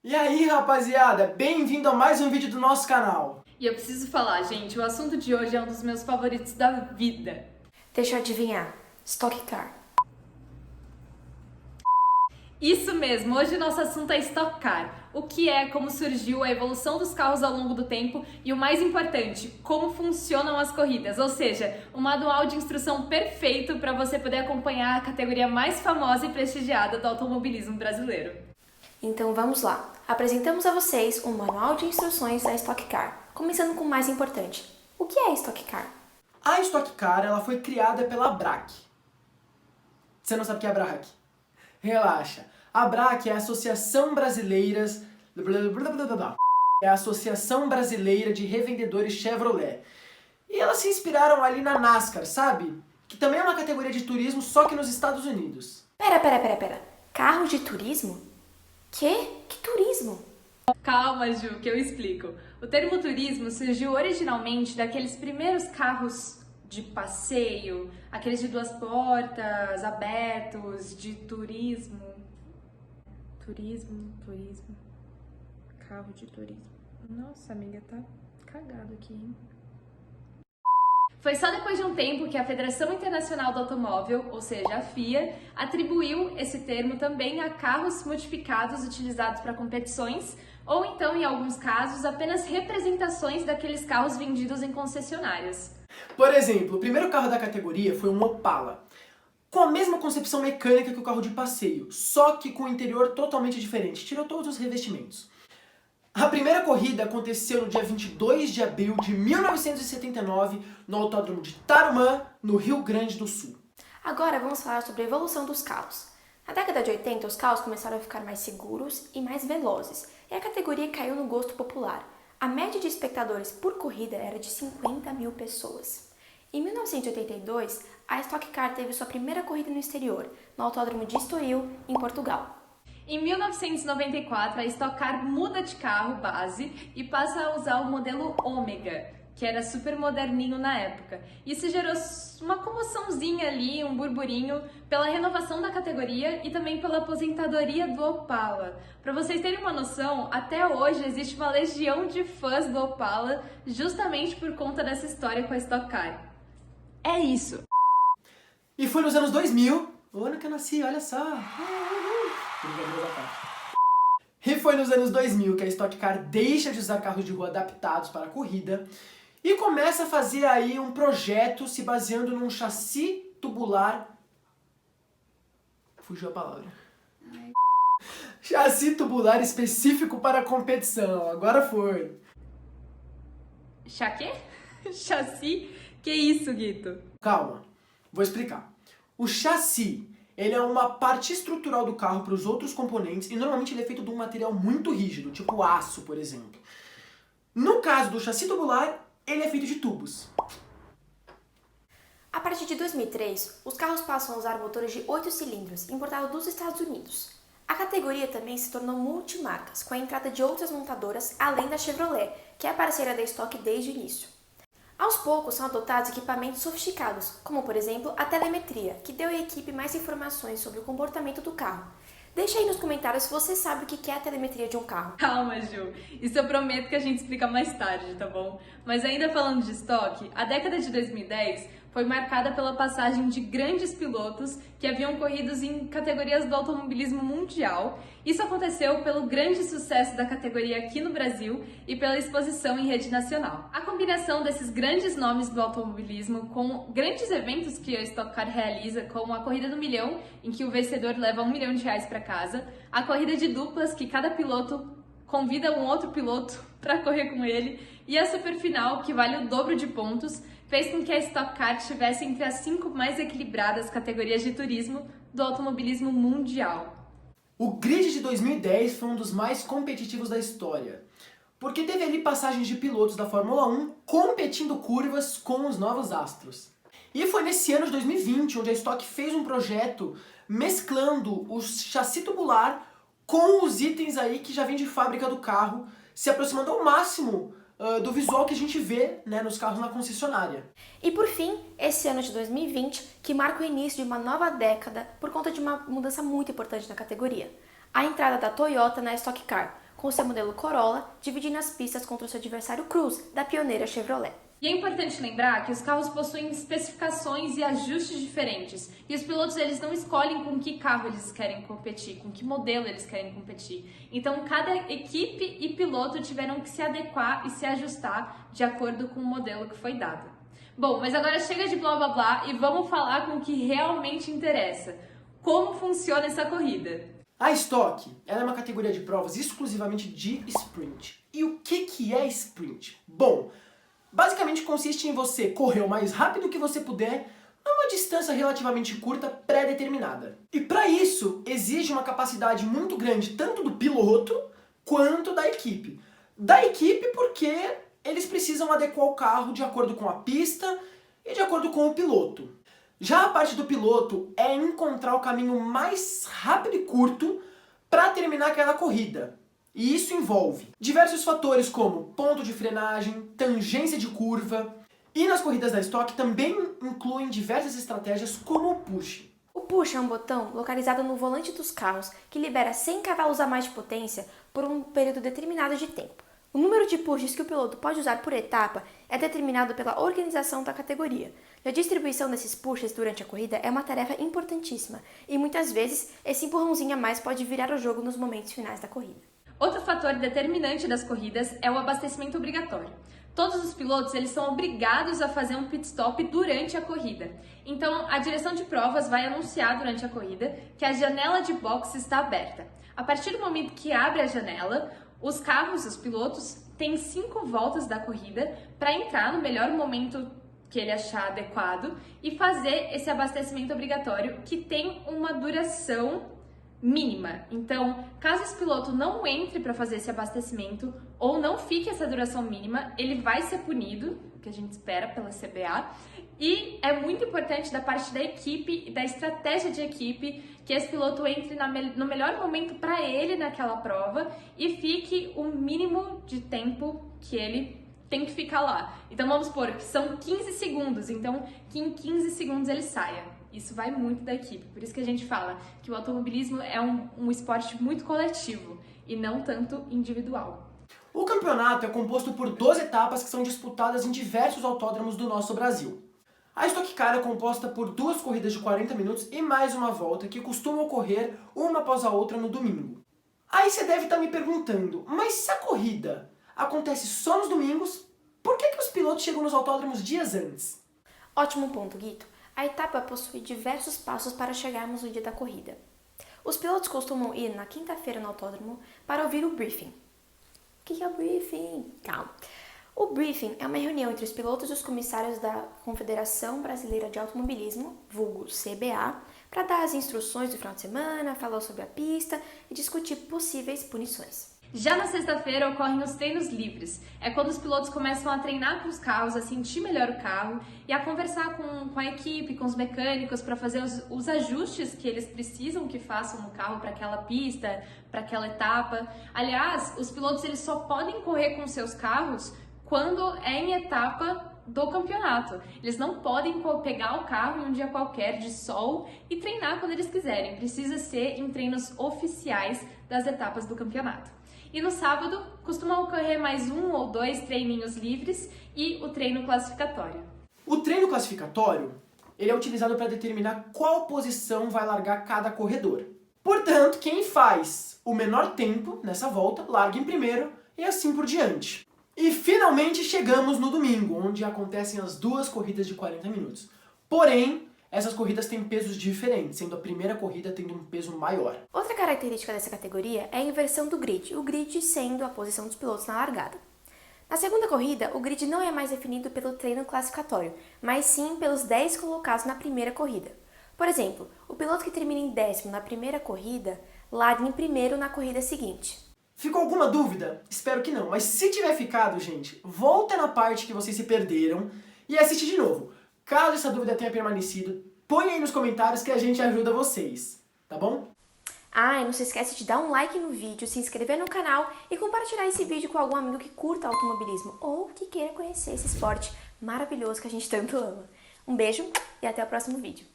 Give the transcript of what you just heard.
E aí, rapaziada, bem-vindo a mais um vídeo do nosso canal. E eu preciso falar, gente, o assunto de hoje é um dos meus favoritos da vida. Deixa eu adivinhar. Stock Car. Isso mesmo, hoje o nosso assunto é Stock Car. O que é, como surgiu, a evolução dos carros ao longo do tempo e o mais importante, como funcionam as corridas, ou seja, um manual de instrução perfeito para você poder acompanhar a categoria mais famosa e prestigiada do automobilismo brasileiro. Então vamos lá. Apresentamos a vocês um manual de instruções da Stock Car, começando com o mais importante. O que é a Stock Car? A Stock Car ela foi criada pela BRAC. Você não sabe o que é a BRAC? Relaxa. A BRAC é a Associação Brasileira... É a Associação Brasileira de Revendedores Chevrolet. E elas se inspiraram ali na NASCAR, sabe? Que também é uma categoria de turismo, só que nos Estados Unidos. Pera. Carros de turismo? Que turismo? Calma, Ju, que eu explico. O termo turismo surgiu originalmente daqueles primeiros carros de passeio, aqueles de duas portas, abertos, de turismo. Turismo. Carro de turismo. Nossa, amiga, tá cagado aqui, hein? Foi só depois de um tempo que a Federação Internacional do Automóvel, ou seja, a FIA, atribuiu esse termo também a carros modificados utilizados para competições, ou então, em alguns casos, apenas representações daqueles carros vendidos em concessionárias. Por exemplo, o primeiro carro da categoria foi um Opala, com a mesma concepção mecânica que o carro de passeio, só que com o interior totalmente diferente, tirou todos os revestimentos. A primeira corrida aconteceu no dia 22 de abril de 1979, no Autódromo de Tarumã, no Rio Grande do Sul. Agora vamos falar sobre a evolução dos carros. Na década de 80, os carros começaram a ficar mais seguros e mais velozes, e a categoria caiu no gosto popular. A média de espectadores por corrida era de 50 mil pessoas. Em 1982, a Stock Car teve sua primeira corrida no exterior, no Autódromo de Estoril, em Portugal. Em 1994, a Stock Car muda de carro base e passa a usar o modelo Ômega, que era super moderninho na época. Isso gerou uma comoçãozinha ali, um burburinho, pela renovação da categoria e também pela aposentadoria do Opala. Para vocês terem uma noção, até hoje existe uma legião de fãs do Opala justamente por conta dessa história com a Stock Car. É isso! E foi nos anos 2000, o ano que eu nasci, olha só. E foi nos anos 2000 que a Stock Car deixa de usar carros de rua adaptados para a corrida e começa a fazer aí um projeto se baseando num chassi tubular... Fugiu a palavra. Chassi tubular específico para a competição, agora foi. Quê? Chassi? Que isso, Guito? Calma, vou explicar. O chassi, ele é uma parte estrutural do carro para os outros componentes e normalmente ele é feito de um material muito rígido, tipo aço, por exemplo. No caso do chassi tubular, ele é feito de tubos. A partir de 2003, os carros passam a usar motores de 8 cilindros, importados dos Estados Unidos. A categoria também se tornou multimarcas, com a entrada de outras montadoras, além da Chevrolet, que é a parceira da Stock desde o início. Aos poucos são adotados equipamentos sofisticados, como por exemplo a telemetria, que deu à equipe mais informações sobre o comportamento do carro. Deixa aí nos comentários se você sabe o que é a telemetria de um carro. Calma, Ju. Isso eu prometo que a gente explica mais tarde, tá bom? Mas ainda falando de estoque, a década de 2010 foi marcada pela passagem de grandes pilotos que haviam corrido em categorias do automobilismo mundial. Isso aconteceu pelo grande sucesso da categoria aqui no Brasil e pela exposição em rede nacional. A combinação desses grandes nomes do automobilismo com grandes eventos que a Stock Car realiza, como a Corrida do Milhão, em que o vencedor leva R$1 milhão para casa, a corrida de duplas, que cada piloto convida um outro piloto para correr com ele, e a Superfinal, que vale o dobro de pontos, fez com que a Stock Car estivesse entre as 5 mais equilibradas categorias de turismo do automobilismo mundial. O grid de 2010 foi um dos mais competitivos da história, porque teve ali passagens de pilotos da Fórmula 1 competindo curvas com os novos astros. E foi nesse ano de 2020 onde a Stock fez um projeto mesclando o chassi tubular com os itens aí que já vem de fábrica do carro, se aproximando ao máximo do visual que a gente vê, né, nos carros na concessionária. E por fim, esse ano de 2020, que marca o início de uma nova década por conta de uma mudança muito importante na categoria. A entrada da Toyota na Stock Car, com seu modelo Corolla, dividindo as pistas contra o seu adversário Cruze, da pioneira Chevrolet. E é importante lembrar que os carros possuem especificações e ajustes diferentes, e os pilotos eles não escolhem com que carro eles querem competir, com que modelo eles querem competir. Então cada equipe e piloto tiveram que se adequar e se ajustar de acordo com o modelo que foi dado. Bom, mas agora chega de blá blá blá e vamos falar com o que realmente interessa. Como funciona essa corrida? A Stock ela é uma categoria de provas exclusivamente de sprint. E o que é sprint? Bom, basicamente consiste em você correr o mais rápido que você puder numa distância relativamente curta pré-determinada. E para isso exige uma capacidade muito grande tanto do piloto quanto da equipe. Da equipe porque eles precisam adequar o carro de acordo com a pista e de acordo com o piloto. Já a parte do piloto é encontrar o caminho mais rápido e curto para terminar aquela corrida. E isso envolve diversos fatores como ponto de frenagem, tangência de curva, e nas corridas da Stock também incluem diversas estratégias como o push. O push é um botão localizado no volante dos carros que libera 100 cavalos a mais de potência por um período determinado de tempo. O número de pushes que o piloto pode usar por etapa é determinado pela organização da categoria. E a distribuição desses pushes durante a corrida é uma tarefa importantíssima, e muitas vezes esse empurrãozinho a mais pode virar o jogo nos momentos finais da corrida. Outro fator determinante das corridas é o abastecimento obrigatório. Todos os pilotos eles são obrigados a fazer um pit stop durante a corrida. Então, a direção de provas vai anunciar durante a corrida que a janela de boxe está aberta. A partir do momento que abre a janela, os carros, os pilotos, têm 5 voltas da corrida para entrar no melhor momento que ele achar adequado e fazer esse abastecimento obrigatório que tem uma duração mínima. Então, caso esse piloto não entre para fazer esse abastecimento ou não fique essa duração mínima, ele vai ser punido, que a gente espera pela CBA. E é muito importante da parte da equipe e da estratégia de equipe que esse piloto entre no melhor momento para ele naquela prova e fique o mínimo de tempo que ele tem que ficar lá. Então vamos supor que são 15 segundos, então que em 15 segundos ele saia. Isso vai muito da equipe, por isso que a gente fala que o automobilismo é um esporte muito coletivo e não tanto individual. O campeonato é composto por 12 etapas que são disputadas em diversos autódromos do nosso Brasil. A Stock Car é composta por 2 corridas de 40 minutos e mais uma volta que costumam ocorrer uma após a outra no domingo. Aí você deve estar me perguntando, mas se a corrida acontece só nos domingos, por que os pilotos chegam nos autódromos dias antes? Ótimo ponto, Guito. A etapa possui diversos passos para chegarmos no dia da corrida. Os pilotos costumam ir na quinta-feira no autódromo para ouvir o briefing. O que é o briefing? Calma. O briefing é uma reunião entre os pilotos e os comissários da Confederação Brasileira de Automobilismo, vulgo CBA, para dar as instruções do final de semana, falar sobre a pista e discutir possíveis punições. Já na sexta-feira ocorrem os treinos livres. É quando os pilotos começam a treinar com os carros, a sentir melhor o carro e a conversar com a equipe, com os mecânicos para fazer os ajustes que eles precisam que façam no carro para aquela pista, para aquela etapa. Aliás, os pilotos eles só podem correr com seus carros quando é em etapa do campeonato. Eles não podem pegar o carro em um dia qualquer de sol e treinar quando eles quiserem. Precisa ser em treinos oficiais das etapas do campeonato. E no sábado, costuma ocorrer mais 1 ou 2 treininhos livres e o treino classificatório. O treino classificatório ele é utilizado para determinar qual posição vai largar cada corredor. Portanto, quem faz o menor tempo nessa volta, larga em primeiro e assim por diante. E finalmente chegamos no domingo, onde acontecem as 2 corridas de 40 minutos. Porém, essas corridas têm pesos diferentes, sendo a primeira corrida tendo um peso maior. Outra característica dessa categoria é a inversão do grid, o grid sendo a posição dos pilotos na largada. Na segunda corrida, o grid não é mais definido pelo treino classificatório, mas sim pelos 10 colocados na primeira corrida. Por exemplo, o piloto que termina em 10º na primeira corrida, larga em primeiro na corrida seguinte. Ficou alguma dúvida? Espero que não, mas se tiver ficado, gente, volta na parte que vocês se perderam e assiste de novo. Caso essa dúvida tenha permanecido, põe aí nos comentários que a gente ajuda vocês, tá bom? Ah, e não se esquece de dar um like no vídeo, se inscrever no canal e compartilhar esse vídeo com algum amigo que curta automobilismo ou que queira conhecer esse esporte maravilhoso que a gente tanto ama. Um beijo e até o próximo vídeo.